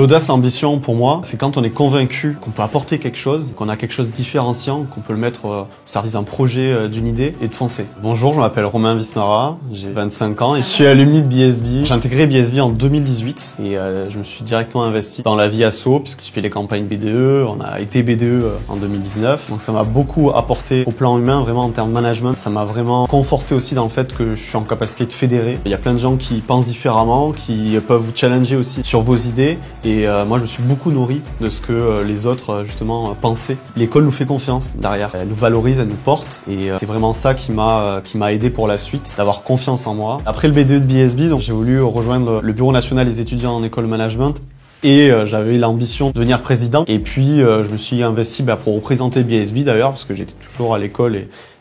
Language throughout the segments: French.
L'audace, l'ambition, pour moi, c'est quand on est convaincu qu'on peut apporter quelque chose, qu'on a quelque chose de différenciant, qu'on peut le mettre au service d'un projet, d'une idée, et de foncer. Bonjour, je m'appelle Romain Wismara, j'ai 25 ans et je suis alumni de BSB. J'ai intégré BSB en 2018 et je me suis directement investi dans la vie asso, puisque je fais les campagnes BDE, on a été BDE en 2019. Donc ça m'a beaucoup apporté au plan humain, vraiment en termes de management. Ça m'a vraiment conforté aussi dans le fait que je suis en capacité de fédérer. Il y a plein de gens qui pensent différemment, qui peuvent vous challenger aussi sur vos idées. Et moi, je me suis beaucoup nourri de ce que les autres, justement, pensaient. L'école nous fait confiance derrière. Elle nous valorise, elle nous porte. Et c'est vraiment ça qui m'a aidé pour la suite, d'avoir confiance en moi. Après le BDE de BSB, donc j'ai voulu rejoindre le Bureau national des étudiants en école management. Et j'avais l'ambition de devenir président. Et puis, je me suis investi pour représenter BSB d'ailleurs, parce que j'étais toujours à l'école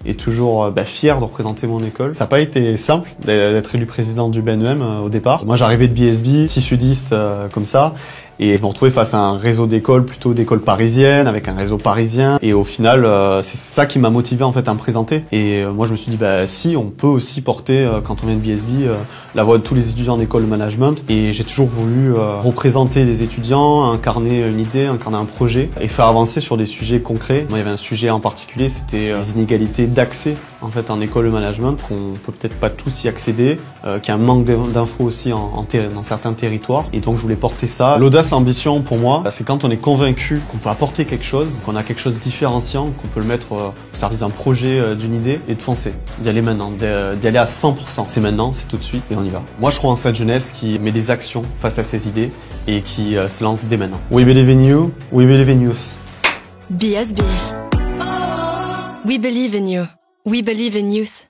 et toujours fier de représenter mon école. Ça n'a pas été simple d'être élu président du BNEM au départ. Moi, j'arrivais de BSB, 6 sudistes comme ça. Et je me retrouvais face à un réseau d'écoles, plutôt d'écoles parisiennes, avec un réseau parisien. Et au final, c'est ça qui m'a motivé en fait à me présenter. Et moi, je me suis dit, si, on peut aussi porter, quand on vient de BSB, la voix de tous les étudiants d'école de management. Et j'ai toujours voulu représenter les étudiants, incarner une idée, incarner un projet, et faire avancer sur des sujets concrets. Moi, il y avait un sujet en particulier, c'était les inégalités d'accès en fait en école de management, qu'on peut peut-être pas tous y accéder, qu'il y a un manque d'infos aussi dans certains territoires. Et donc, je voulais porter ça. L'audace, l'ambition, pour moi, c'est quand on est convaincu qu'on peut apporter quelque chose, qu'on a quelque chose de différenciant, qu'on peut le mettre au service d'un projet, d'une idée, et de foncer, d'y aller maintenant, d'y aller à 100%. C'est maintenant, c'est tout de suite, et on y va. Moi, je crois en cette jeunesse qui met des actions face à ses idées et qui se lance dès maintenant. We believe in you, we believe in youth. BSB. We believe in you. We believe in youth.